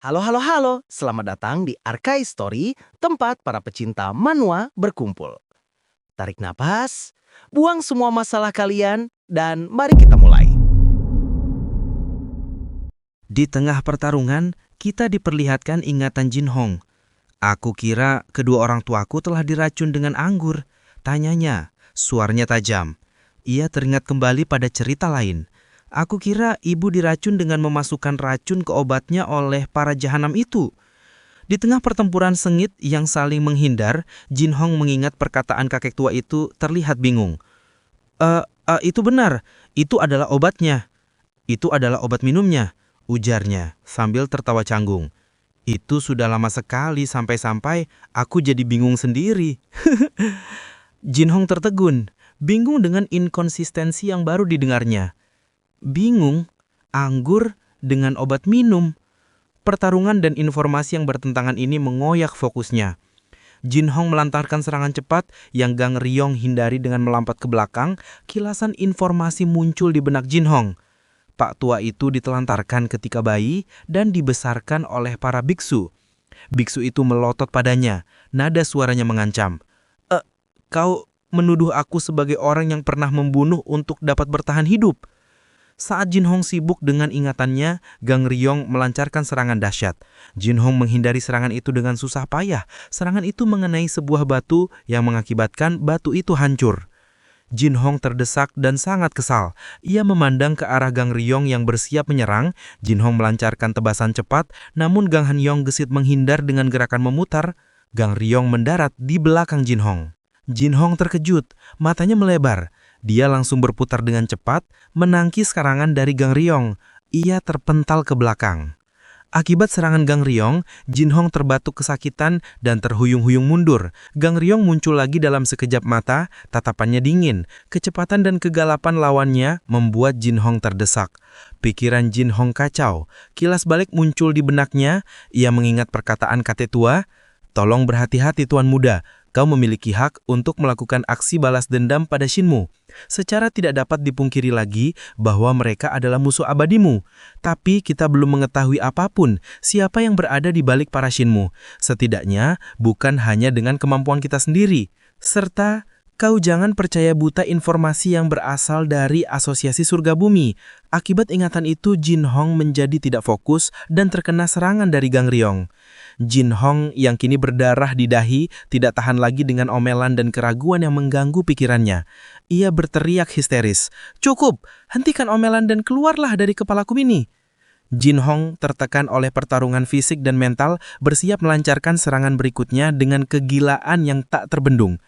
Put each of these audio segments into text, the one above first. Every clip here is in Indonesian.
Halo, halo, halo. Selamat datang di Arkai Story, tempat para pecinta manhwa berkumpul. Tarik napas, buang semua masalah kalian, dan mari kita mulai. Di tengah pertarungan, kita diperlihatkan ingatan Jin Hong. Aku kira kedua orang tuaku telah diracun dengan anggur. Tanyanya, suaranya tajam. Ia teringat kembali pada cerita lain. Aku kira ibu diracun dengan memasukkan racun ke obatnya oleh para jahanam itu. Di tengah pertempuran sengit yang saling menghindar, Jin Hong mengingat perkataan kakek tua itu terlihat bingung. Itu benar. Itu adalah obatnya. Itu adalah obat minumnya, ujarnya sambil tertawa canggung. Itu sudah lama sekali sampai-sampai aku jadi bingung sendiri. Jin Hong tertegun, bingung dengan inkonsistensi yang baru didengarnya. Bingung, anggur dengan obat minum. Pertarungan dan informasi yang bertentangan ini mengoyak fokusnya. Jin Hong melantarkan serangan cepat yang Gang Ryong hindari dengan melompat ke belakang. Kilasan informasi muncul di benak Jin Hong. Pak tua itu ditelantarkan ketika bayi dan dibesarkan oleh para biksu. Biksu itu melotot padanya, nada suaranya mengancam. Kau menuduh aku sebagai orang yang pernah membunuh untuk dapat bertahan hidup." Saat Jin Hong sibuk dengan ingatannya, Gang Ryong melancarkan serangan dahsyat. Jin Hong menghindari serangan itu dengan susah payah. Serangan itu mengenai sebuah batu yang mengakibatkan batu itu hancur. Jin Hong terdesak dan sangat kesal. Ia memandang ke arah Gang Ryong yang bersiap menyerang. Jin Hong melancarkan tebasan cepat, namun Gang Han Yong gesit menghindar dengan gerakan memutar. Gang Ryong mendarat di belakang Jin Hong. Jin Hong terkejut, matanya melebar. Dia langsung berputar dengan cepat, menangkis serangan dari Gang Ryong. Ia terpental ke belakang. Akibat serangan Gang Ryong, Jin Hong terbatuk kesakitan dan terhuyung-huyung mundur. Gang Ryong muncul lagi dalam sekejap mata, tatapannya dingin. Kecepatan dan kegalapan lawannya membuat Jin Hong terdesak. Pikiran Jin Hong kacau. Kilas balik muncul di benaknya. Ia mengingat perkataan kakek tua, "Tolong berhati-hati Tuan Muda. Kau memiliki hak untuk melakukan aksi balas dendam pada Shinmu." Secara tidak dapat dipungkiri lagi bahwa mereka adalah musuh abadimu. Tapi kita belum mengetahui apapun siapa yang berada di balik para Shinmu. Setidaknya bukan hanya dengan kemampuan kita sendiri. Serta kau jangan percaya buta informasi yang berasal dari Asosiasi Surga Bumi. Akibat ingatan itu, Jin Hong menjadi tidak fokus dan terkena serangan dari Gang Ryong. Jin Hong yang kini berdarah di dahi tidak tahan lagi dengan omelan dan keraguan yang mengganggu pikirannya. Ia berteriak histeris, "Cukup, hentikan omelan dan keluarlah dari kepalaku ini." Jin Hong tertekan oleh pertarungan fisik dan mental, bersiap melancarkan serangan berikutnya dengan kegilaan yang tak terbendung.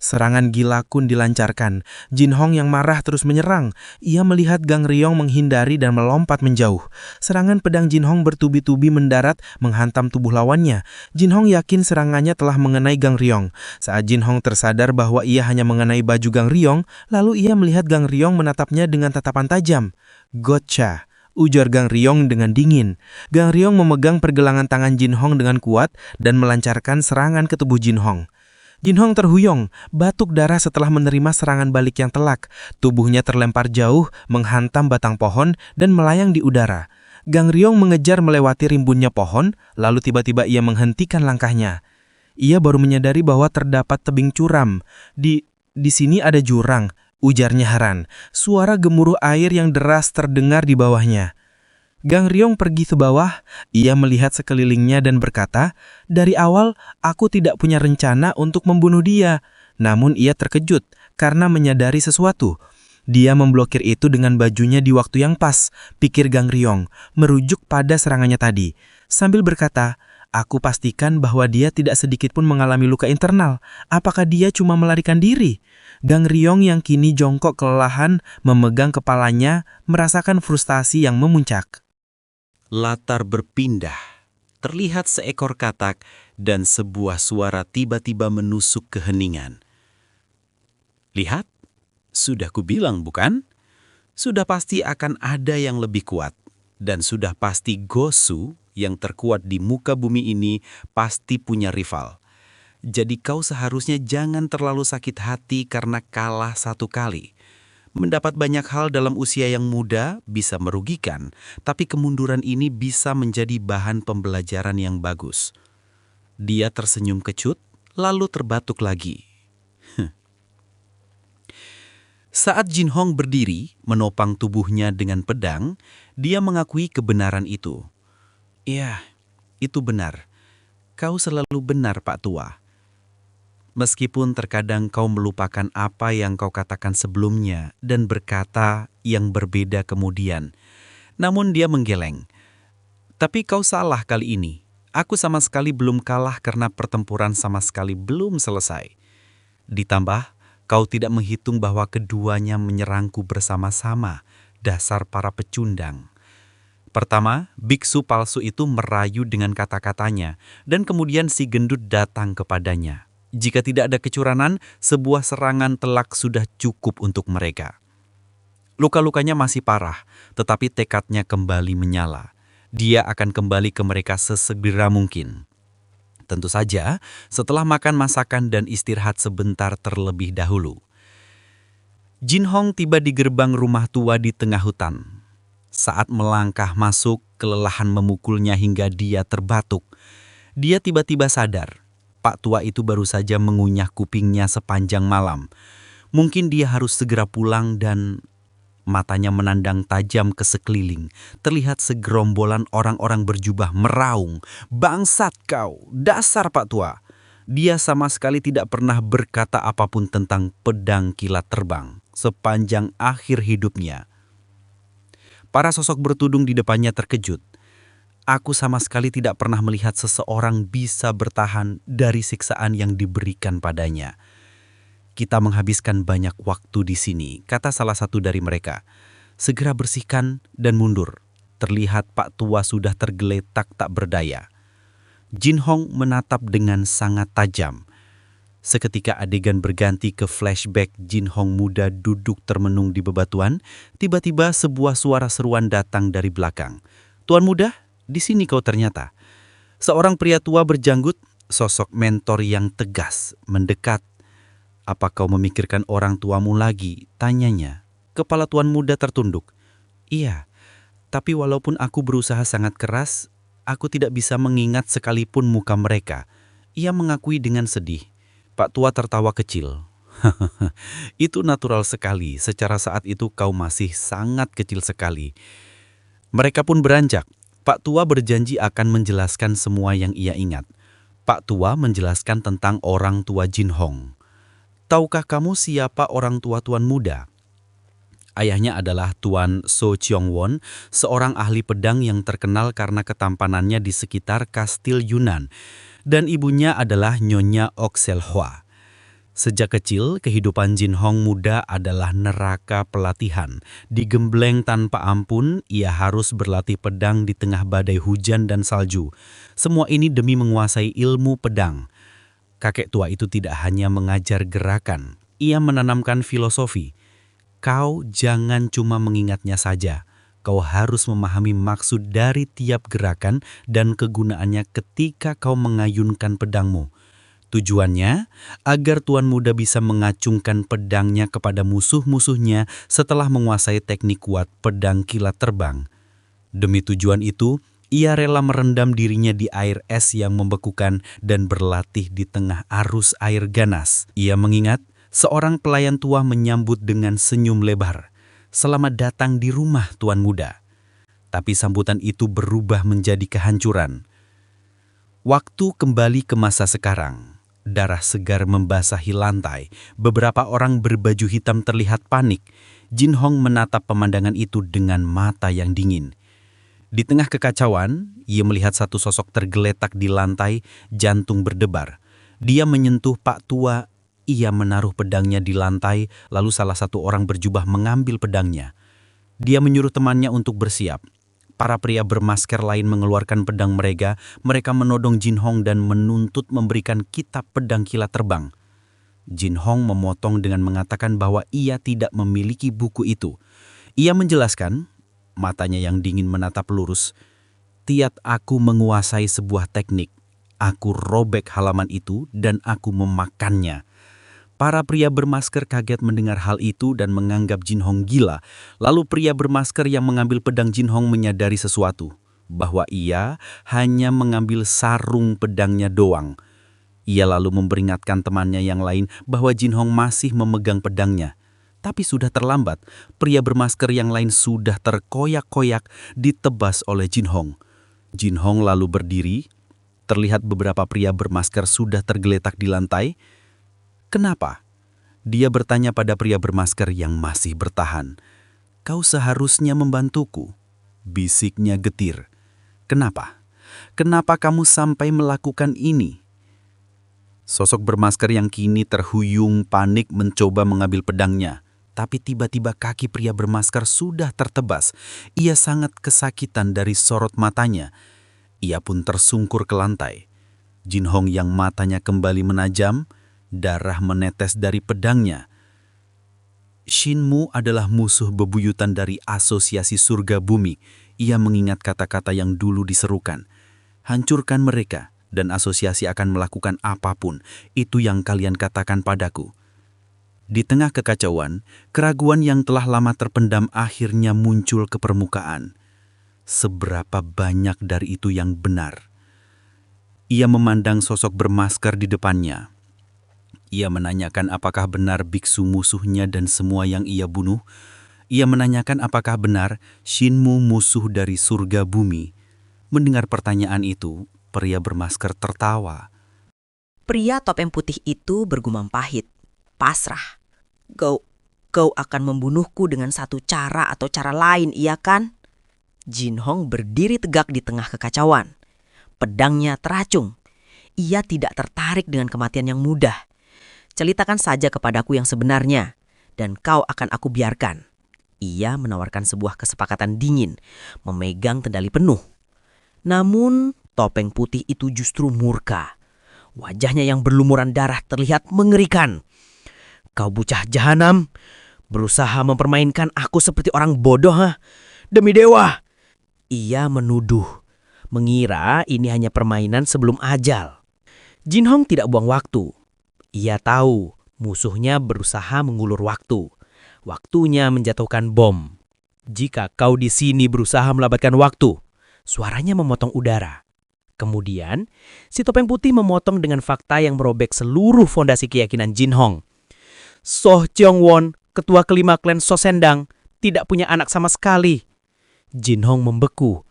Serangan gila kun dilancarkan. Jin Hong yang marah terus menyerang. Ia melihat Gang Ryong menghindari dan melompat menjauh. Serangan pedang Jin Hong bertubi-tubi mendarat menghantam tubuh lawannya. Jin Hong yakin serangannya telah mengenai Gang Ryong. Saat Jin Hong tersadar bahwa ia hanya mengenai baju Gang Ryong, lalu ia melihat Gang Ryong menatapnya dengan tatapan tajam. "Gotcha," ujar Gang Ryong dengan dingin. Gang Ryong memegang pergelangan tangan Jin Hong dengan kuat dan melancarkan serangan ke tubuh Jin Hong. Jin Hong terhuyung, batuk darah setelah menerima serangan balik yang telak. Tubuhnya terlempar jauh, menghantam batang pohon dan melayang di udara. Gang Ryong mengejar melewati rimbunnya pohon, lalu tiba-tiba ia menghentikan langkahnya. Ia baru menyadari bahwa terdapat tebing curam. Di sini ada jurang, ujarnya heran. Suara gemuruh air yang deras terdengar di bawahnya. Gang Ryong pergi ke bawah, ia melihat sekelilingnya dan berkata, "Dari awal, aku tidak punya rencana untuk membunuh dia." Namun ia terkejut karena menyadari sesuatu. Dia memblokir itu dengan bajunya di waktu yang pas, pikir Gang Ryong, merujuk pada serangannya tadi. Sambil berkata, "Aku pastikan bahwa dia tidak sedikit pun mengalami luka internal. Apakah dia cuma melarikan diri?" Gang Ryong yang kini jongkok kelelahan, memegang kepalanya, merasakan frustasi yang memuncak. Latar berpindah, terlihat seekor katak dan sebuah suara tiba-tiba menusuk ke heningan. "Lihat, sudah kubilang bukan? Sudah pasti akan ada yang lebih kuat. Dan sudah pasti Gosu yang terkuat di muka bumi ini pasti punya rival. Jadi kau seharusnya jangan terlalu sakit hati karena kalah satu kali. Mendapat banyak hal dalam usia yang muda bisa merugikan, tapi kemunduran ini bisa menjadi bahan pembelajaran yang bagus. Dia tersenyum kecut, lalu terbatuk lagi. Saat Jin Hong berdiri, menopang tubuhnya dengan pedang, dia mengakui kebenaran itu. Ya, itu benar. Kau selalu benar, Pak Tua. Meskipun terkadang kau melupakan apa yang kau katakan sebelumnya dan berkata yang berbeda kemudian. Namun dia menggeleng. Tapi kau salah kali ini. Aku sama sekali belum kalah karena pertempuran sama sekali belum selesai. Ditambah, kau tidak menghitung bahwa keduanya menyerangku bersama-sama, dasar para pecundang. Pertama, biksu palsu itu merayu dengan kata-katanya, dan kemudian si gendut datang kepadanya. Jika tidak ada kecurangan, sebuah serangan telak sudah cukup untuk mereka. Luka-lukanya masih parah, tetapi tekadnya kembali menyala. Dia akan kembali ke mereka sesegera mungkin. Tentu saja, setelah makan masakan dan istirahat sebentar terlebih dahulu. Jin Hong tiba di gerbang rumah tua di tengah hutan. Saat melangkah masuk, kelelahan memukulnya hingga dia terbatuk. Dia tiba-tiba sadar. Pak tua itu baru saja mengunyah kupingnya sepanjang malam. Mungkin dia harus segera pulang dan matanya menandang tajam ke sekeliling. Terlihat segerombolan orang-orang berjubah meraung. "Bangsat kau, dasar Pak tua." Dia sama sekali tidak pernah berkata apapun tentang pedang kilat terbang sepanjang akhir hidupnya. Para sosok bertudung di depannya terkejut. Aku sama sekali tidak pernah melihat seseorang bisa bertahan dari siksaan yang diberikan padanya. Kita menghabiskan banyak waktu di sini, kata salah satu dari mereka. Segera bersihkan dan mundur. Terlihat Pak tua sudah tergeletak tak berdaya. Jin Hong menatap dengan sangat tajam. Seketika adegan berganti ke flashback Jin Hong muda duduk termenung di bebatuan, tiba-tiba sebuah suara seruan datang dari belakang. "Tuan muda, di sini kau ternyata." Seorang pria tua berjanggut, sosok mentor yang tegas, mendekat. "Apa kau memikirkan orang tuamu lagi?" tanyanya. Kepala tuan muda tertunduk. "Iya, tapi walaupun aku berusaha sangat keras, aku tidak bisa mengingat sekalipun muka mereka." Ia mengakui dengan sedih. Pak tua tertawa kecil. "Itu natural sekali, secara saat itu kau masih sangat kecil sekali." Mereka pun beranjak. Pak tua berjanji akan menjelaskan semua yang ia ingat. Pak tua menjelaskan tentang orang tua Jin Hong. "Tahukah kamu siapa orang tua tuan muda?" Ayahnya adalah Tuan So Cheong Won, seorang ahli pedang yang terkenal karena ketampanannya di sekitar Kastil Yunan. Dan ibunya adalah Nyonya Oxel Hua. Sejak kecil, kehidupan Jin Hong muda adalah neraka pelatihan. Digembleng tanpa ampun, ia harus berlatih pedang di tengah badai hujan dan salju. Semua ini demi menguasai ilmu pedang. Kakek tua itu tidak hanya mengajar gerakan, ia menanamkan filosofi. Kau jangan cuma mengingatnya saja. Kau harus memahami maksud dari tiap gerakan dan kegunaannya ketika kau mengayunkan pedangmu. Tujuannya, agar tuan muda bisa mengacungkan pedangnya kepada musuh-musuhnya setelah menguasai teknik kuat pedang kilat terbang. Demi tujuan itu, ia rela merendam dirinya di air es yang membekukan dan berlatih di tengah arus air ganas. Ia mengingat, seorang pelayan tua menyambut dengan senyum lebar. "Selamat datang di rumah tuan muda." Tapi sambutan itu berubah menjadi kehancuran. Waktu kembali ke masa sekarang. Darah segar membasahi lantai. Beberapa orang berbaju hitam terlihat panik. Jin Hong menatap pemandangan itu dengan mata yang dingin. Di tengah kekacauan, ia melihat satu sosok tergeletak di lantai, jantung berdebar. Dia menyentuh Pak tua. Ia menaruh pedangnya di lantai, lalu salah satu orang berjubah mengambil pedangnya. Dia menyuruh temannya untuk bersiap. Para pria bermasker lain mengeluarkan pedang mereka. Mereka menodong Jin Hong dan menuntut memberikan kitab pedang kilat terbang. Jin Hong memotong dengan mengatakan bahwa ia tidak memiliki buku itu. Ia menjelaskan, matanya yang dingin menatap lurus, "Tiap aku menguasai sebuah teknik, aku robek halaman itu dan aku memakannya." Para pria bermasker kaget mendengar hal itu dan menganggap Jin Hong gila. Lalu pria bermasker yang mengambil pedang Jin Hong menyadari sesuatu, bahwa ia hanya mengambil sarung pedangnya doang. Ia lalu memperingatkan temannya yang lain bahwa Jin Hong masih memegang pedangnya. Tapi sudah terlambat, pria bermasker yang lain sudah terkoyak-koyak ditebas oleh Jin Hong. Jin Hong lalu berdiri, terlihat beberapa pria bermasker sudah tergeletak di lantai. Kenapa? Dia bertanya pada pria bermasker yang masih bertahan. Kau seharusnya membantuku, bisiknya getir. Kenapa? Kenapa kamu sampai melakukan ini? Sosok bermasker yang kini terhuyung panik mencoba mengambil pedangnya. Tapi tiba-tiba kaki pria bermasker sudah tertebas. Ia sangat kesakitan dari sorot matanya. Ia pun tersungkur ke lantai. Jin Hong yang matanya kembali menajam, darah menetes dari pedangnya. Shinmu adalah musuh bebuyutan dari Asosiasi Surga Bumi. Ia mengingat kata-kata yang dulu diserukan. Hancurkan mereka, dan asosiasi akan melakukan apapun. Itu yang kalian katakan padaku. Di tengah kekacauan, keraguan yang telah lama terpendam akhirnya muncul ke permukaan. Seberapa banyak dari itu yang benar? Ia memandang sosok bermasker di depannya. Ia menanyakan apakah benar biksu musuhnya dan semua yang ia bunuh. Ia menanyakan apakah benar Shinmu musuh dari surga bumi. Mendengar pertanyaan itu, pria bermasker tertawa. Pria topeng putih itu bergumam pahit, pasrah. Kau akan membunuhku dengan satu cara atau cara lain, iya kan? Jin Hong berdiri tegak di tengah kekacauan. Pedangnya teracung. Ia tidak tertarik dengan kematian yang mudah. Ceritakan saja kepadaku yang sebenarnya, dan kau akan aku biarkan. Ia menawarkan sebuah kesepakatan dingin, memegang kendali penuh. Namun, topeng putih itu justru murka. Wajahnya yang berlumuran darah terlihat mengerikan. Kau bocah jahanam, berusaha mempermainkan aku seperti orang bodoh, ha? Demi dewa! Ia menuduh, mengira ini hanya permainan sebelum ajal. Jin Hong tidak buang waktu. Ia tahu musuhnya berusaha mengulur waktu. Waktunya menjatuhkan bom. Jika kau di sini berusaha melabatkan waktu, suaranya memotong udara. Kemudian, si topeng putih memotong dengan fakta yang merobek seluruh fondasi keyakinan Jin Hong. Soh Cheong Won, ketua kelima klan Sosendang, tidak punya anak sama sekali. Jin Hong membeku.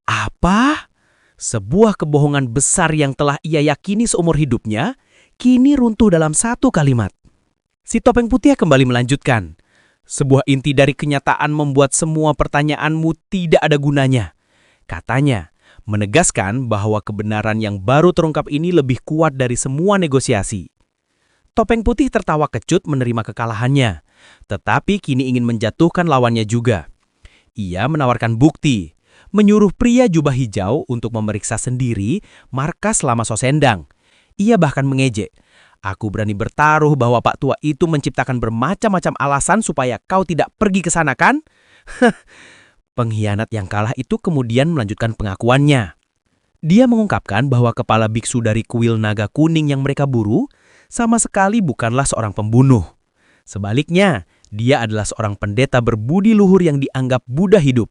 Apa? Sebuah kebohongan besar yang telah ia yakini seumur hidupnya, kini runtuh dalam satu kalimat. Si topeng putih kembali melanjutkan. Sebuah inti dari kenyataan membuat semua pertanyaanmu tidak ada gunanya. Katanya, menegaskan bahwa kebenaran yang baru terungkap ini lebih kuat dari semua negosiasi. Topeng putih tertawa kecut menerima kekalahannya, tetapi kini ingin menjatuhkan lawannya juga. Ia menawarkan bukti, menyuruh pria jubah hijau untuk memeriksa sendiri markas lama Sosendang. Ia bahkan mengejek, aku berani bertaruh bahwa Pak Tua itu menciptakan bermacam-macam alasan supaya kau tidak pergi ke sana, kan? Pengkhianat yang kalah itu kemudian melanjutkan pengakuannya. Dia mengungkapkan bahwa kepala biksu dari kuil naga kuning yang mereka buru sama sekali bukanlah seorang pembunuh. Sebaliknya, dia adalah seorang pendeta berbudi luhur yang dianggap Buddha hidup.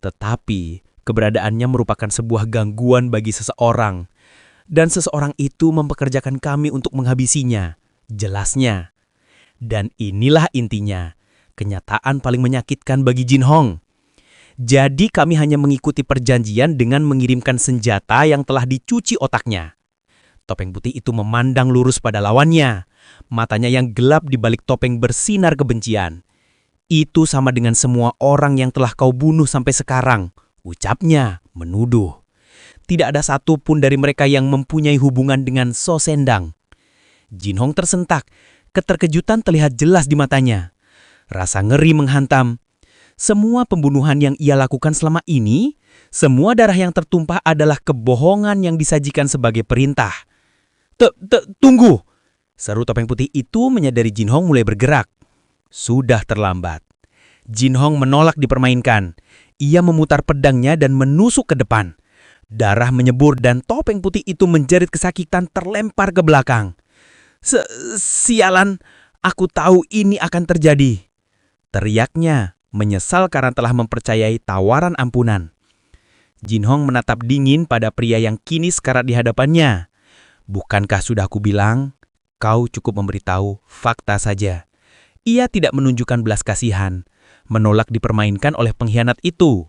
Tetapi, keberadaannya merupakan sebuah gangguan bagi seseorang. Dan seseorang itu mempekerjakan kami untuk menghabisinya, jelasnya. Dan inilah intinya, kenyataan paling menyakitkan bagi Jin Hong. Jadi kami hanya mengikuti perjanjian dengan mengirimkan senjata yang telah dicuci otaknya. Topeng putih itu memandang lurus pada lawannya. Matanya yang gelap di balik topeng bersinar kebencian. Itu sama dengan semua orang yang telah kau bunuh sampai sekarang, ucapnya menuduh. Tidak ada satupun dari mereka yang mempunyai hubungan dengan Sosendang. Jin Hong tersentak, keterkejutan terlihat jelas di matanya. Rasa ngeri menghantam. Semua pembunuhan yang ia lakukan selama ini, semua darah yang tertumpah adalah kebohongan yang disajikan sebagai perintah. Tunggu! Seru topeng putih itu menyadari Jin Hong mulai bergerak. Sudah terlambat. Jin Hong menolak dipermainkan. Ia memutar pedangnya dan menusuk ke depan. Darah menyembur dan topeng putih itu menjerit kesakitan terlempar ke belakang. Sialan, aku tahu ini akan terjadi. Teriaknya, menyesal karena telah mempercayai tawaran ampunan. Jin Hong menatap dingin pada pria yang kini sekarat di hadapannya. Bukankah sudah aku bilang, kau cukup memberitahu fakta saja. Ia tidak menunjukkan belas kasihan, menolak dipermainkan oleh pengkhianat itu.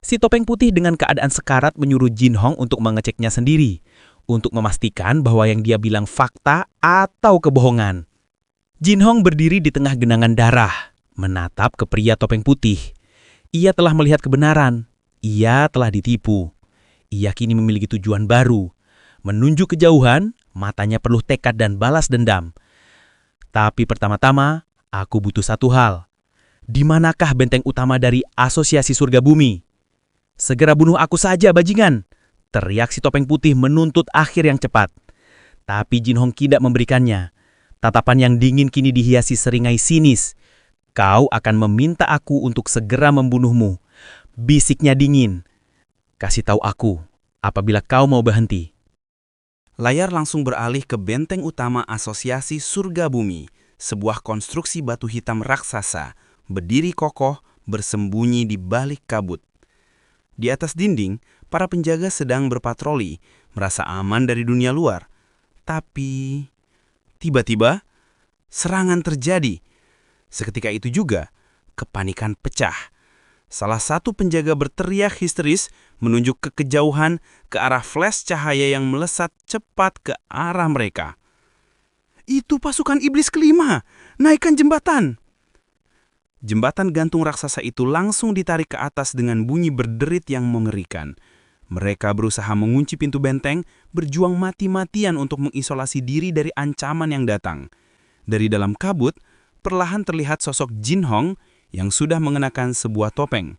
Si topeng putih dengan keadaan sekarat menyuruh Jin Hong untuk mengeceknya sendiri, untuk memastikan bahwa yang dia bilang fakta atau kebohongan. Jin Hong berdiri di tengah genangan darah, menatap ke pria topeng putih. Ia telah melihat kebenaran. Ia telah ditipu. Ia kini memiliki tujuan baru. Menunjuk kejauhan, matanya penuh tekad dan balas dendam. Tapi pertama-tama, aku butuh satu hal. Di manakah benteng utama dari Asosiasi Surga Bumi? Segera bunuh aku saja, bajingan! Teriak si topeng putih menuntut akhir yang cepat. Tapi Jin Hong tidak memberikannya. Tatapan yang dingin kini dihiasi seringai sinis. Kau akan meminta aku untuk segera membunuhmu. Bisiknya dingin. Kasih tahu aku apabila kau mau berhenti. Layar langsung beralih ke benteng utama Asosiasi Surga Bumi, sebuah konstruksi batu hitam raksasa, berdiri kokoh, bersembunyi di balik kabut. Di atas dinding, para penjaga sedang berpatroli, merasa aman dari dunia luar. Tapi, tiba-tiba, serangan terjadi. Seketika itu juga, kepanikan pecah. Salah satu penjaga berteriak histeris, menunjuk ke kejauhan, ke arah flash cahaya yang melesat cepat ke arah mereka. Itu pasukan iblis kelima! Naikkan jembatan! Jembatan gantung raksasa itu langsung ditarik ke atas dengan bunyi berderit yang mengerikan. Mereka berusaha mengunci pintu benteng, berjuang mati-matian untuk mengisolasi diri dari ancaman yang datang. Dari dalam kabut, perlahan terlihat sosok Jin Hong yang sudah mengenakan sebuah topeng.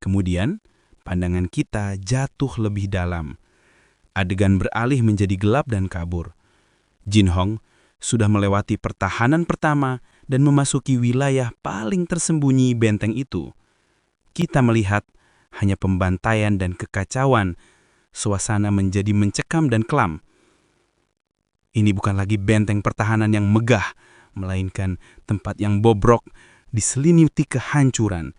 Kemudian, pandangan kita jatuh lebih dalam. Adegan beralih menjadi gelap dan kabur. Jin Hong sudah melewati pertahanan pertama dan memasuki wilayah paling tersembunyi benteng itu. Kita melihat hanya pembantaian dan kekacauan. Suasana menjadi mencekam dan kelam. Ini bukan lagi benteng pertahanan yang megah, melainkan tempat yang bobrok, diselimuti kehancuran.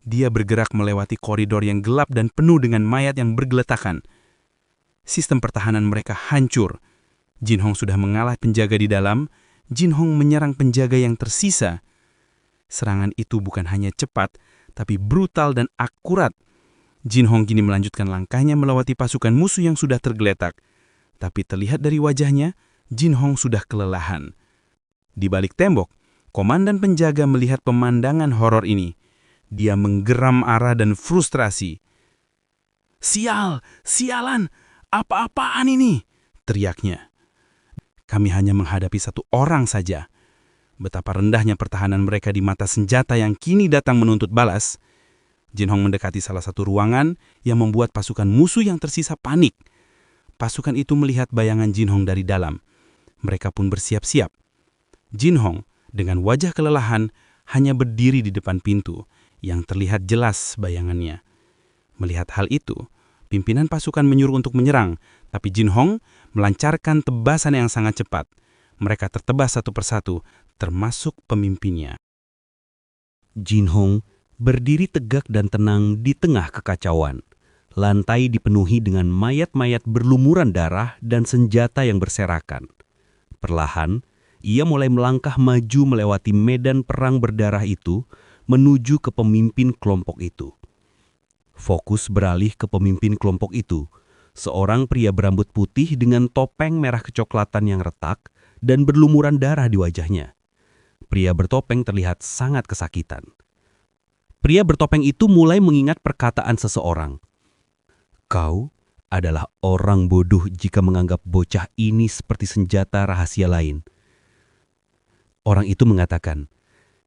Dia bergerak melewati koridor yang gelap dan penuh dengan mayat yang bergeletakan. Sistem pertahanan mereka hancur. Jin Hong sudah mengalah penjaga di dalam. Jin Hong menyerang penjaga yang tersisa. Serangan itu bukan hanya cepat, tapi brutal dan akurat. Jin Hong kini melanjutkan langkahnya melewati pasukan musuh yang sudah tergeletak. Tapi terlihat dari wajahnya, Jin Hong sudah kelelahan. Di balik tembok, komandan penjaga melihat pemandangan horor ini. Dia menggeram arah dan frustrasi. Sialan, apa-apaan ini? Teriaknya. Kami hanya menghadapi satu orang saja. Betapa rendahnya pertahanan mereka di mata senjata yang kini datang menuntut balas. Jin Hong mendekati salah satu ruangan yang membuat pasukan musuh yang tersisa panik. Pasukan itu melihat bayangan Jin Hong dari dalam. Mereka pun bersiap-siap. Jin Hong dengan wajah kelelahan hanya berdiri di depan pintu yang terlihat jelas bayangannya. Melihat hal itu, pimpinan pasukan menyuruh untuk menyerang, tapi Jin Hong melancarkan tebasan yang sangat cepat. Mereka tertebas satu persatu, termasuk pemimpinnya. Jin Hong berdiri tegak dan tenang di tengah kekacauan. Lantai dipenuhi dengan mayat-mayat berlumuran darah dan senjata yang berserakan. Perlahan, ia mulai melangkah maju melewati medan perang berdarah itu, menuju ke pemimpin kelompok itu. Fokus beralih ke pemimpin kelompok itu, seorang pria berambut putih dengan topeng merah kecoklatan yang retak dan berlumuran darah di wajahnya. Pria bertopeng terlihat sangat kesakitan. Pria bertopeng itu mulai mengingat perkataan seseorang. Kau adalah orang bodoh jika menganggap bocah ini seperti senjata rahasia lain. Orang itu mengatakan,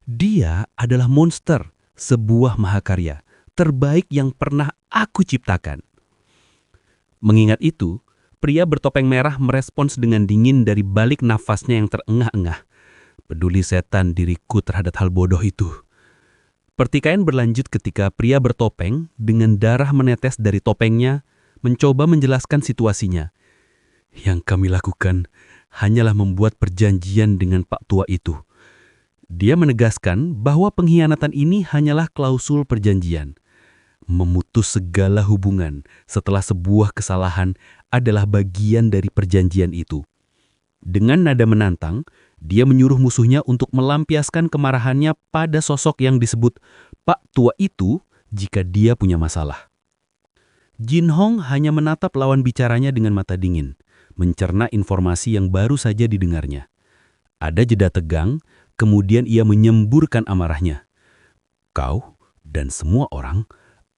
dia adalah monster, sebuah mahakarya terbaik yang pernah aku ciptakan. Mengingat itu, pria bertopeng merah merespons dengan dingin dari balik nafasnya yang terengah-engah. Peduli setan diriku terhadap hal bodoh itu. Pertikaian berlanjut ketika pria bertopeng dengan darah menetes dari topengnya mencoba menjelaskan situasinya. Yang kami lakukan hanyalah membuat perjanjian dengan Pak Tua itu. Dia menegaskan bahwa pengkhianatan ini hanyalah klausul perjanjian. Memutus segala hubungan setelah sebuah kesalahan adalah bagian dari perjanjian itu. Dengan nada menantang, dia menyuruh musuhnya untuk melampiaskan kemarahannya pada sosok yang disebut Pak Tua itu jika dia punya masalah. Jin Hong hanya menatap lawan bicaranya dengan mata dingin, mencerna informasi yang baru saja didengarnya. Ada jeda tegang, kemudian ia menyemburkan amarahnya. Kau dan semua orang,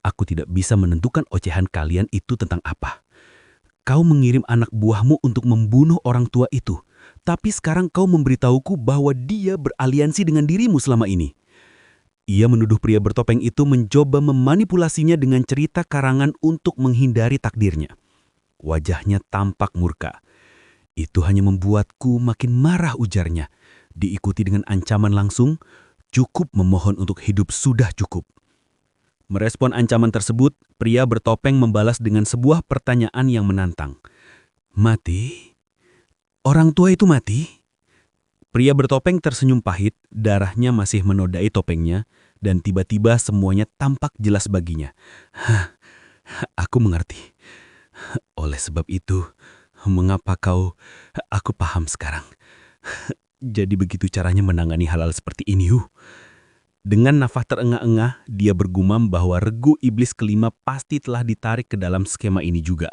aku tidak bisa menentukan ocehan kalian itu tentang apa. Kau mengirim anak buahmu untuk membunuh orang tua itu, tapi sekarang kau memberitahuku bahwa dia beraliansi dengan dirimu selama ini. Ia menuduh pria bertopeng itu mencoba memanipulasinya dengan cerita karangan untuk menghindari takdirnya. Wajahnya tampak murka. Itu hanya membuatku makin marah, ujarnya. Diikuti dengan ancaman langsung, cukup memohon untuk hidup sudah cukup. Merespon ancaman tersebut, pria bertopeng membalas dengan sebuah pertanyaan yang menantang. Mati? Orang tua itu mati? Pria bertopeng tersenyum pahit, darahnya masih menodai topengnya, dan tiba-tiba semuanya tampak jelas baginya. Aku mengerti. Oleh sebab itu, mengapa aku paham sekarang. Jadi begitu caranya menangani hal-hal seperti ini, Dengan nafas terengah-engah, dia bergumam bahwa regu iblis kelima pasti telah ditarik ke dalam skema ini juga.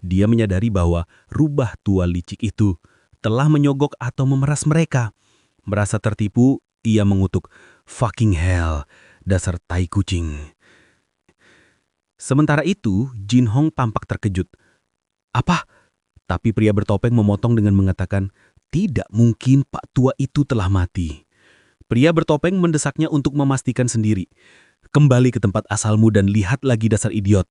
Dia menyadari bahwa rubah tua licik itu telah menyogok atau memeras mereka. Merasa tertipu, ia mengutuk, "Fucking hell, dasar tai kucing." Sementara itu, Jin Hong tampak terkejut. Apa? Tapi pria bertopeng memotong dengan mengatakan, "Tidak mungkin Pak Tua itu telah mati." Pria bertopeng mendesaknya untuk memastikan sendiri. "Kembali ke tempat asalmu dan lihat lagi, dasar idiot."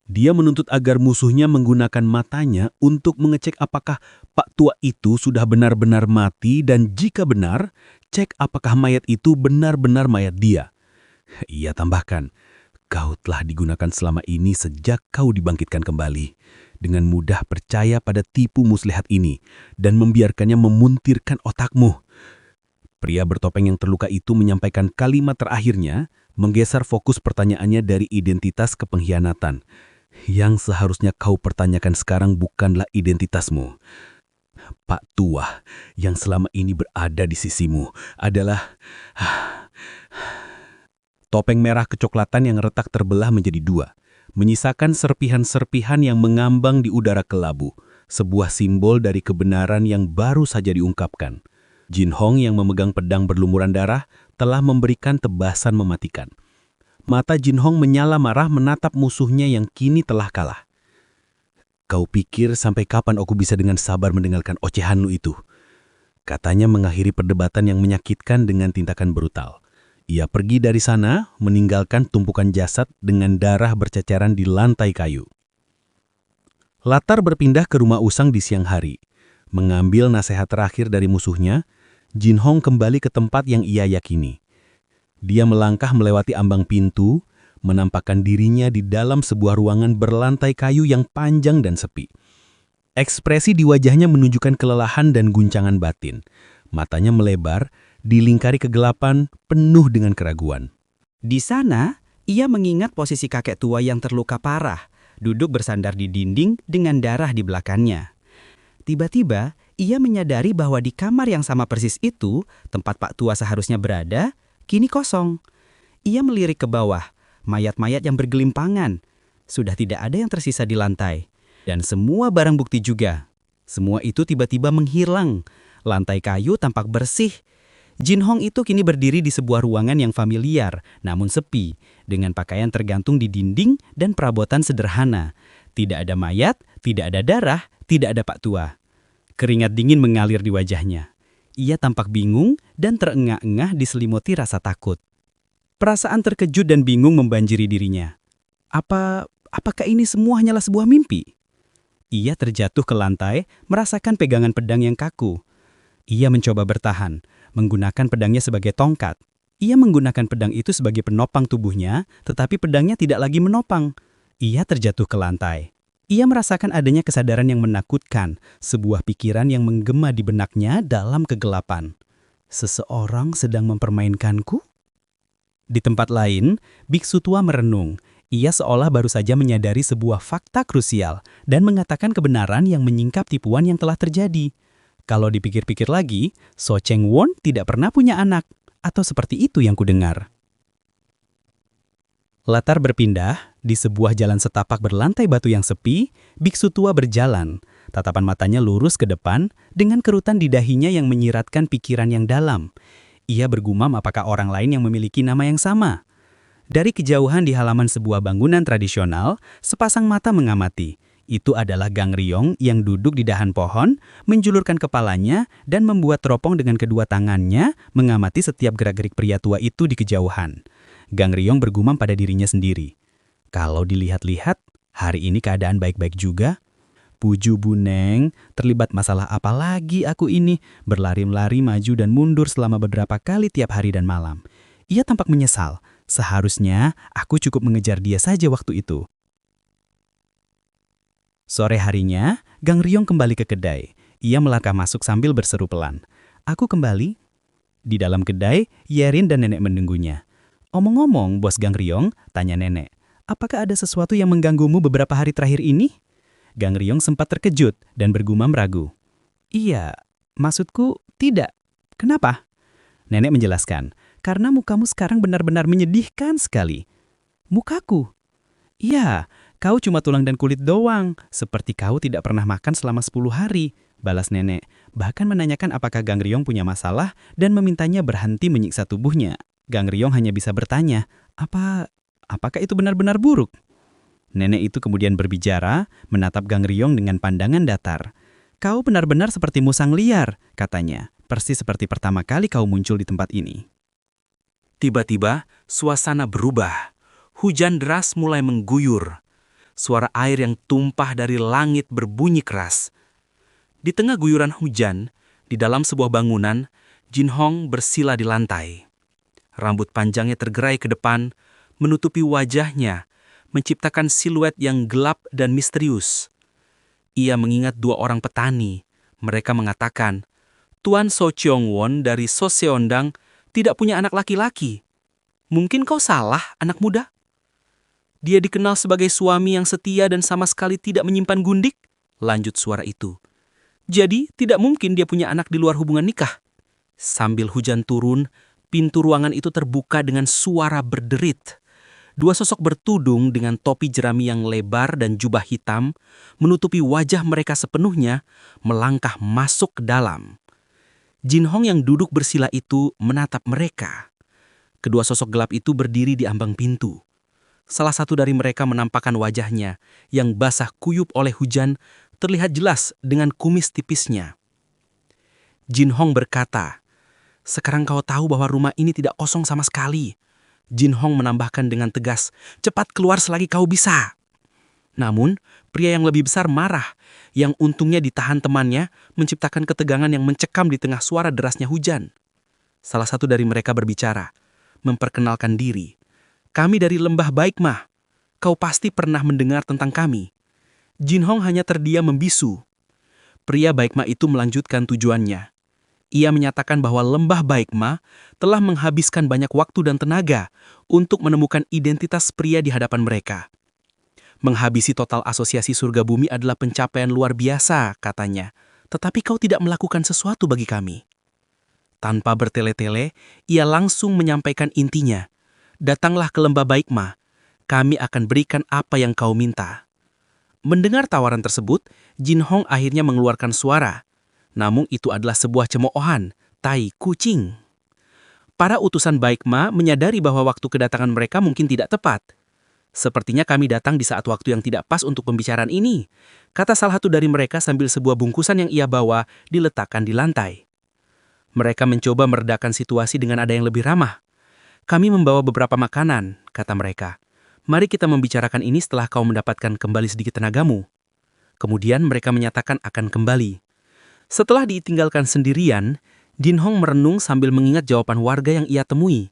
Dia menuntut agar musuhnya menggunakan matanya untuk mengecek apakah Pak Tua itu sudah benar-benar mati dan jika benar, cek apakah mayat itu benar-benar mayat dia. Ia tambahkan, "Kau telah digunakan selama ini sejak kau dibangkitkan kembali. Dengan mudah percaya pada tipu muslihat ini dan membiarkannya memuntirkan otakmu." Pria bertopeng yang terluka itu menyampaikan kalimat terakhirnya, menggeser fokus pertanyaannya dari identitas ke pengkhianatan. Yang seharusnya kau pertanyakan sekarang bukanlah identitasmu. Pak Tua yang selama ini berada di sisimu adalah... Topeng merah kecoklatan yang retak terbelah menjadi dua, menyisakan serpihan-serpihan yang mengambang di udara kelabu, sebuah simbol dari kebenaran yang baru saja diungkapkan. Jin Hong yang memegang pedang berlumuran darah telah memberikan tebasan mematikan. Mata Jin Hong menyala marah menatap musuhnya yang kini telah kalah. "Kau pikir sampai kapan aku bisa dengan sabar mendengarkan ocehanmu itu?" Katanya mengakhiri perdebatan yang menyakitkan dengan tindakan brutal. Ia pergi dari sana, meninggalkan tumpukan jasad dengan darah berceceran di lantai kayu. Latar berpindah ke rumah Usang di siang hari. Mengambil nasihat terakhir dari musuhnya, Jin Hong kembali ke tempat yang ia yakini. Dia melangkah melewati ambang pintu, menampakkan dirinya di dalam sebuah ruangan berlantai kayu yang panjang dan sepi. Ekspresi di wajahnya menunjukkan kelelahan dan guncangan batin. Matanya melebar, dilingkari kegelapan, penuh dengan keraguan. Di sana, ia mengingat posisi kakek tua yang terluka parah, duduk bersandar di dinding dengan darah di belakangnya. Tiba-tiba, ia menyadari bahwa di kamar yang sama persis itu, tempat Pak Tua seharusnya berada, kini kosong. Ia melirik ke bawah, mayat-mayat yang bergelimpangan. Sudah tidak ada yang tersisa di lantai. Dan semua barang bukti juga. Semua itu tiba-tiba menghilang. Lantai kayu tampak bersih. Jin Hong itu kini berdiri di sebuah ruangan yang familiar, namun sepi, dengan pakaian tergantung di dinding dan perabotan sederhana. Tidak ada mayat, tidak ada darah, tidak ada Pak Tua. Keringat dingin mengalir di wajahnya. Ia tampak bingung dan terengah-engah diselimuti rasa takut. Perasaan terkejut dan bingung membanjiri dirinya. Apakah ini semua hanyalah sebuah mimpi? Ia terjatuh ke lantai, merasakan pegangan pedang yang kaku. Ia mencoba bertahan, menggunakan pedangnya sebagai tongkat. Ia menggunakan pedang itu sebagai penopang tubuhnya, tetapi pedangnya tidak lagi menopang. Ia terjatuh ke lantai. Ia merasakan adanya kesadaran yang menakutkan, sebuah pikiran yang menggema di benaknya dalam kegelapan. Seseorang sedang mempermainkanku? Di tempat lain, biksu tua merenung. Ia seolah baru saja menyadari sebuah fakta krusial dan mengatakan kebenaran yang menyingkap tipuan yang telah terjadi. Kalau dipikir-pikir lagi, So Cheng Won tidak pernah punya anak, atau seperti itu yang kudengar. Latar berpindah, di sebuah jalan setapak berlantai batu yang sepi, biksu tua berjalan. Tatapan matanya lurus ke depan, dengan kerutan di dahinya yang menyiratkan pikiran yang dalam. Ia bergumam apakah orang lain yang memiliki nama yang sama. Dari kejauhan di halaman sebuah bangunan tradisional, sepasang mata mengamati. Itu adalah Gang Ryong yang duduk di dahan pohon, menjulurkan kepalanya, dan membuat teropong dengan kedua tangannya, mengamati setiap gerak-gerik pria tua itu di kejauhan. Gang Ryong bergumam pada dirinya sendiri. Kalau dilihat-lihat, hari ini keadaan baik-baik juga. Puju Buneng, terlibat masalah apa lagi aku ini? Berlari-lari maju dan mundur selama beberapa kali tiap hari dan malam. Ia tampak menyesal. Seharusnya aku cukup mengejar dia saja waktu itu. Sore harinya, Gang Ryong kembali ke kedai. Ia melangkah masuk sambil berseru pelan. Aku kembali. Di dalam kedai, Yerin dan nenek menunggunya. Omong-omong, Bos Gang Ryong, tanya nenek, apakah ada sesuatu yang mengganggumu beberapa hari terakhir ini? Gang Ryong sempat terkejut dan bergumam ragu. Iya, maksudku tidak. Kenapa? Nenek menjelaskan, karena mukamu sekarang benar-benar menyedihkan sekali. Mukaku? Iya, kau cuma tulang dan kulit doang, seperti kau tidak pernah makan selama 10 hari, balas nenek, bahkan menanyakan apakah Gang Ryong punya masalah dan memintanya berhenti menyiksa tubuhnya. Gang Ryong hanya bisa bertanya, apakah itu benar-benar buruk? Nenek itu kemudian berbicara, menatap Gang Ryong dengan pandangan datar. Kau benar-benar seperti musang liar, katanya, persis seperti pertama kali kau muncul di tempat ini. Tiba-tiba, suasana berubah. Hujan deras mulai mengguyur. Suara air yang tumpah dari langit berbunyi keras. Di tengah guyuran hujan, di dalam sebuah bangunan, Jin Hong bersila di lantai. Rambut panjangnya tergerai ke depan, menutupi wajahnya, menciptakan siluet yang gelap dan misterius. Ia mengingat dua orang petani. Mereka mengatakan, Tuan So Cheong Won dari So Seondang tidak punya anak laki-laki. Mungkin kau salah, anak muda? Dia dikenal sebagai suami yang setia dan sama sekali tidak menyimpan gundik, lanjut suara itu. Jadi, tidak mungkin dia punya anak di luar hubungan nikah. Sambil hujan turun, pintu ruangan itu terbuka dengan suara berderit. Dua sosok bertudung dengan topi jerami yang lebar dan jubah hitam, menutupi wajah mereka sepenuhnya, melangkah masuk ke dalam. Jin Hong yang duduk bersila itu menatap mereka. Kedua sosok gelap itu berdiri di ambang pintu. Salah satu dari mereka menampakkan wajahnya yang basah kuyup oleh hujan, terlihat jelas dengan kumis tipisnya. Jin Hong berkata, "Sekarang kau tahu bahwa rumah ini tidak kosong sama sekali." Jin Hong menambahkan dengan tegas, "Cepat keluar selagi kau bisa." Namun, pria yang lebih besar marah, yang untungnya ditahan temannya, menciptakan ketegangan yang mencekam di tengah suara derasnya hujan. Salah satu dari mereka berbicara, memperkenalkan diri. "Kami dari Lembah Baikmah. Kau pasti pernah mendengar tentang kami." Jin Hong hanya terdiam membisu. Pria Baikmah itu melanjutkan tujuannya. Ia menyatakan bahwa Lembah Baikmah telah menghabiskan banyak waktu dan tenaga untuk menemukan identitas pria di hadapan mereka. "Menghabisi total asosiasi surga bumi adalah pencapaian luar biasa," katanya. "Tetapi kau tidak melakukan sesuatu bagi kami." Tanpa bertele-tele, ia langsung menyampaikan intinya. "Datanglah ke Lembah Baikmah. Kami akan berikan apa yang kau minta." Mendengar tawaran tersebut, Jin Hong akhirnya mengeluarkan suara. Namun itu adalah sebuah cemoohan, tai kucing. Para utusan Baikmah menyadari bahwa waktu kedatangan mereka mungkin tidak tepat. "Sepertinya kami datang di saat waktu yang tidak pas untuk pembicaraan ini," kata salah satu dari mereka sambil sebuah bungkusan yang ia bawa diletakkan di lantai. Mereka mencoba meredakan situasi dengan ada yang lebih ramah. "Kami membawa beberapa makanan," kata mereka. "Mari kita membicarakan ini setelah kau mendapatkan kembali sedikit tenagamu." Kemudian mereka menyatakan akan kembali. Setelah ditinggalkan sendirian, Jin Hong merenung sambil mengingat jawaban warga yang ia temui.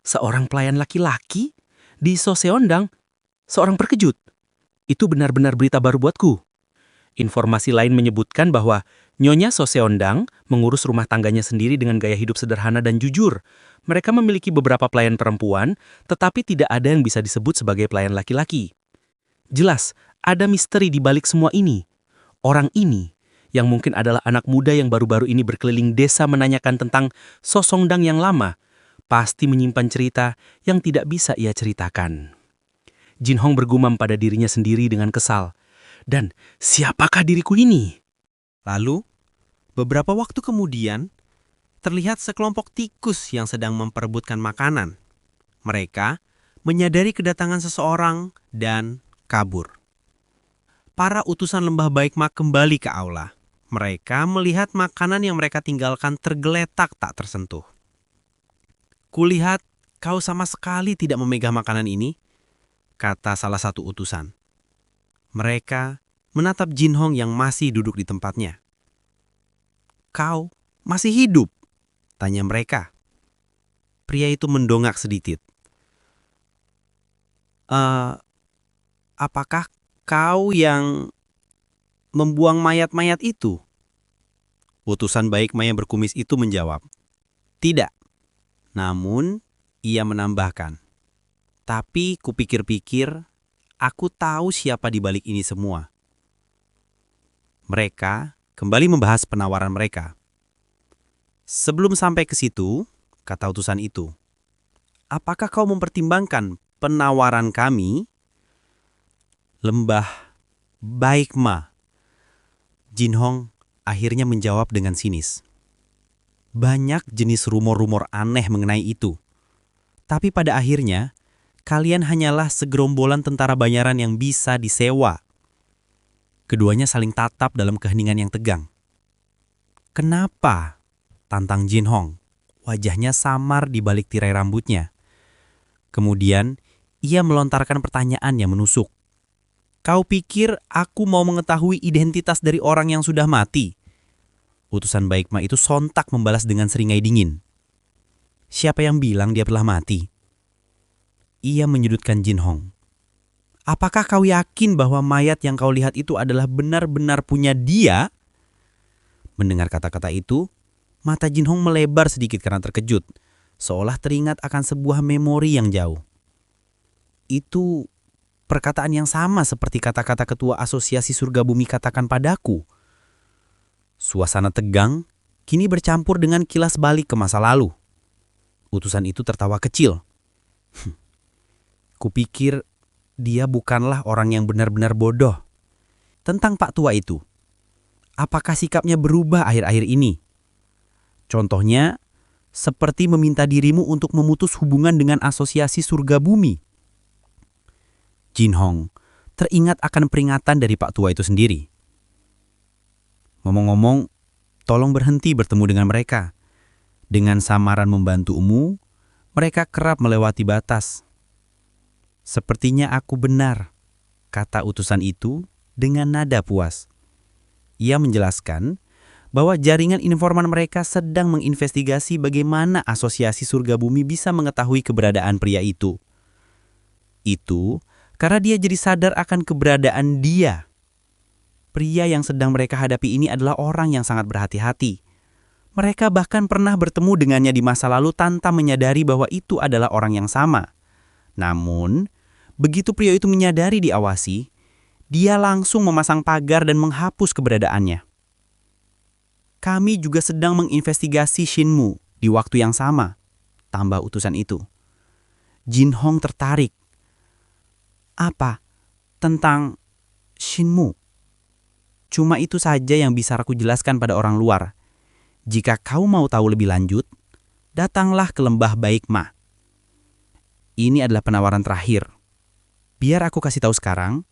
Seorang pelayan laki-laki? Di So Seondang? Seorang perkejut? Itu benar-benar berita baru buatku. Informasi lain menyebutkan bahwa Nyonya Soseondang mengurus rumah tangganya sendiri dengan gaya hidup sederhana dan jujur. Mereka memiliki beberapa pelayan perempuan, tetapi tidak ada yang bisa disebut sebagai pelayan laki-laki. Jelas, ada misteri di balik semua ini. Orang ini, yang mungkin adalah anak muda yang baru-baru ini berkeliling desa menanyakan tentang Sosongdang yang lama, pasti menyimpan cerita yang tidak bisa ia ceritakan. Jin Hong bergumam pada dirinya sendiri dengan kesal. Dan siapakah diriku ini? Lalu, beberapa waktu kemudian, terlihat sekelompok tikus yang sedang memperebutkan makanan. Mereka menyadari kedatangan seseorang dan kabur. Para utusan lembah Baikma kembali ke aula. Mereka melihat makanan yang mereka tinggalkan tergeletak tak tersentuh. Kulihat kau sama sekali tidak memegang makanan ini, kata salah satu utusan. Mereka menatap Jin Hong yang masih duduk di tempatnya. Kau masih hidup? Tanya mereka. Pria itu mendongak sedikit. Apakah kau yang membuang mayat-mayat itu? Utusan Baikma yang berkumis itu menjawab. Tidak. Namun, ia menambahkan. Tapi kupikir-pikir, aku tahu siapa di balik ini semua. Mereka kembali membahas penawaran mereka. Sebelum sampai ke situ, kata utusan itu, apakah kau mempertimbangkan penawaran kami? Lembah Baikma. Jin Hong akhirnya menjawab dengan sinis. Banyak jenis rumor-rumor aneh mengenai itu. Tapi pada akhirnya, kalian hanyalah segerombolan tentara bayaran yang bisa disewa. Keduanya saling tatap dalam keheningan yang tegang. Kenapa? Tantang Jin Hong. Wajahnya samar di balik tirai rambutnya. Kemudian, ia melontarkan pertanyaan yang menusuk. Kau pikir aku mau mengetahui identitas dari orang yang sudah mati? Utusan Baikma itu sontak membalas dengan seringai dingin. Siapa yang bilang dia telah mati? Ia menyudutkan Jin Hong. Apakah kau yakin bahwa mayat yang kau lihat itu adalah benar-benar punya dia? Mendengar kata-kata itu, mata Jin Hong melebar sedikit karena terkejut, seolah teringat akan sebuah memori yang jauh. Itu perkataan yang sama seperti kata-kata ketua asosiasi surga bumi katakan padaku. Suasana tegang kini bercampur dengan kilas balik ke masa lalu. Utusan itu tertawa kecil. Kupikir dia bukanlah orang yang benar-benar bodoh. Tentang Pak Tua itu, apakah sikapnya berubah akhir-akhir ini? Contohnya, seperti meminta dirimu untuk memutus hubungan dengan asosiasi surga bumi. Jin Hong teringat akan peringatan dari Pak Tua itu sendiri. Ngomong-ngomong, tolong berhenti bertemu dengan mereka. Dengan samaran membantumu, mereka kerap melewati batas. Sepertinya aku benar, kata utusan itu dengan nada puas. Ia menjelaskan bahwa jaringan informan mereka sedang menginvestigasi bagaimana asosiasi surga bumi bisa mengetahui keberadaan pria itu. Itu karena dia jadi sadar akan keberadaan dia. Pria yang sedang mereka hadapi ini adalah orang yang sangat berhati-hati. Mereka bahkan pernah bertemu dengannya di masa lalu tanpa menyadari bahwa itu adalah orang yang sama. Namun, begitu pria itu menyadari diawasi, dia langsung memasang pagar dan menghapus keberadaannya. Kami juga sedang menginvestigasi Shinmu di waktu yang sama, tambah utusan itu. Jin Hong tertarik. Apa? Tentang Shinmu? Cuma itu saja yang bisa aku jelaskan pada orang luar. Jika kau mau tahu lebih lanjut, datanglah ke lembah Baikma. Ini adalah penawaran terakhir. Biar aku kasih tahu sekarang,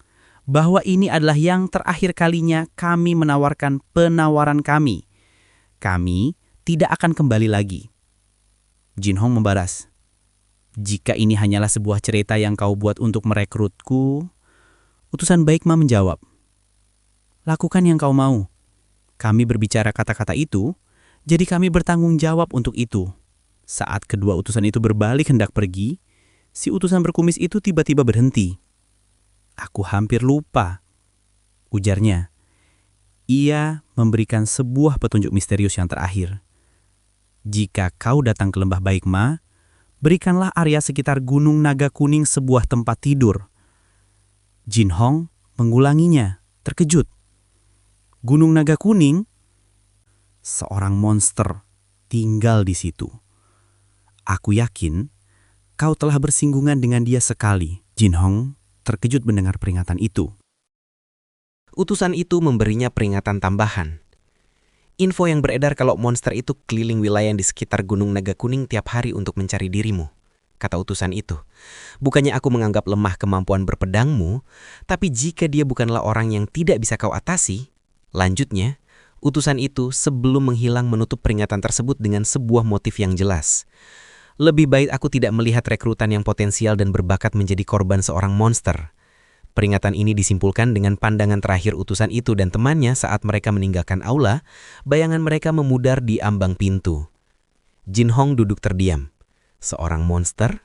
bahwa ini adalah yang terakhir kalinya kami menawarkan penawaran kami. Kami tidak akan kembali lagi. Jin Hong membalas, jika ini hanyalah sebuah cerita yang kau buat untuk merekrutku, utusan Baikma menjawab, lakukan yang kau mau. Kami berbicara kata-kata itu, jadi kami bertanggung jawab untuk itu. Saat kedua utusan itu berbalik hendak pergi, si utusan berkumis itu tiba-tiba berhenti. Aku hampir lupa. Ujarnya. Ia memberikan sebuah petunjuk misterius yang terakhir. Jika kau datang ke lembah Baikma, berikanlah area sekitar Gunung Naga Kuning sebuah tempat tidur. Jin Hong mengulanginya, terkejut. Gunung Naga Kuning? Seorang monster tinggal di situ. Aku yakin kau telah bersinggungan dengan dia sekali. Jin Hong terkejut mendengar peringatan itu. Utusan itu memberinya peringatan tambahan. Info yang beredar kalau monster itu keliling wilayah di sekitar Gunung Naga Kuning tiap hari untuk mencari dirimu, kata utusan itu. Bukannya aku menganggap lemah kemampuan berpedangmu, tapi jika dia bukanlah orang yang tidak bisa kau atasi, lanjutnya, utusan itu sebelum menghilang menutup peringatan tersebut dengan sebuah motif yang jelas. Lebih baik aku tidak melihat rekrutan yang potensial dan berbakat menjadi korban seorang monster. Peringatan ini disimpulkan dengan pandangan terakhir utusan itu dan temannya saat mereka meninggalkan aula, bayangan mereka memudar di ambang pintu. Jin Hong duduk terdiam. Seorang monster?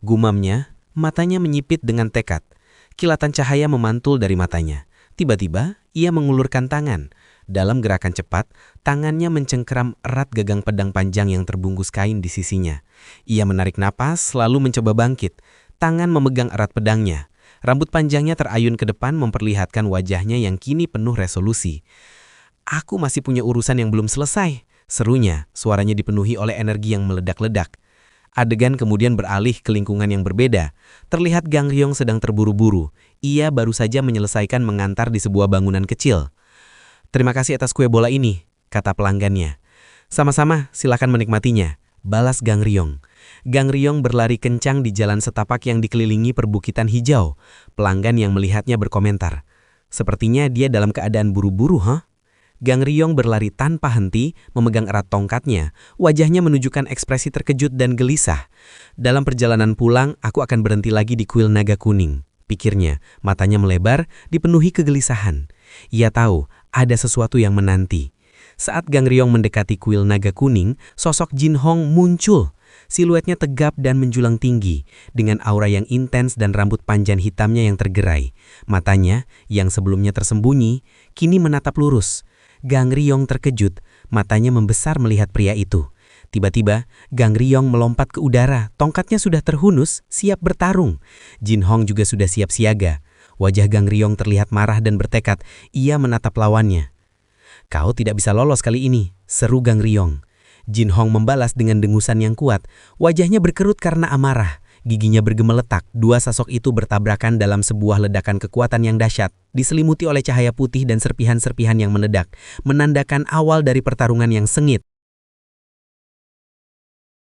Gumamnya, matanya menyipit dengan tekad. Kilatan cahaya memantul dari matanya. Tiba-tiba, ia mengulurkan tangan. Dalam gerakan cepat, tangannya mencengkeram erat gagang pedang panjang yang terbungkus kain di sisinya. Ia menarik napas, lalu mencoba bangkit. Tangan memegang erat pedangnya. Rambut panjangnya terayun ke depan memperlihatkan wajahnya yang kini penuh resolusi. Aku masih punya urusan yang belum selesai, serunya, suaranya dipenuhi oleh energi yang meledak-ledak. Adegan kemudian beralih ke lingkungan yang berbeda. Terlihat Gang Ryong sedang terburu-buru. Ia baru saja menyelesaikan mengantar di sebuah bangunan kecil. Terima kasih atas kue bola ini, kata pelanggannya. Sama-sama, silakan menikmatinya, balas Gang Ryong. Gang Ryong berlari kencang di jalan setapak yang dikelilingi perbukitan hijau. Pelanggan yang melihatnya berkomentar, sepertinya dia dalam keadaan buru-buru, huh? Gang Ryong berlari tanpa henti, memegang erat tongkatnya. Wajahnya menunjukkan ekspresi terkejut dan gelisah. Dalam perjalanan pulang, aku akan berhenti lagi di kuil Naga Kuning, pikirnya. Matanya melebar, dipenuhi kegelisahan. Ia tahu ada sesuatu yang menanti. Saat Gang Ryong mendekati kuil Naga Kuning, sosok Jin Hong muncul. Siluetnya tegap dan menjulang tinggi, dengan aura yang intens dan rambut panjang hitamnya yang tergerai. Matanya, yang sebelumnya tersembunyi, kini menatap lurus. Gang Ryong terkejut, matanya membesar melihat pria itu. Tiba-tiba, Gang Ryong melompat ke udara, tongkatnya sudah terhunus, siap bertarung. Jin Hong juga sudah siap siaga. Wajah Gang Ryong terlihat marah dan bertekad, ia menatap lawannya. Kau tidak bisa lolos kali ini, seru Gang Ryong. Jin Hong membalas dengan dengusan yang kuat. Wajahnya berkerut karena amarah. Giginya bergemeletak. Dua sosok itu bertabrakan dalam sebuah ledakan kekuatan yang dahsyat. Diselimuti oleh cahaya putih dan serpihan-serpihan yang meledak. Menandakan awal dari pertarungan yang sengit.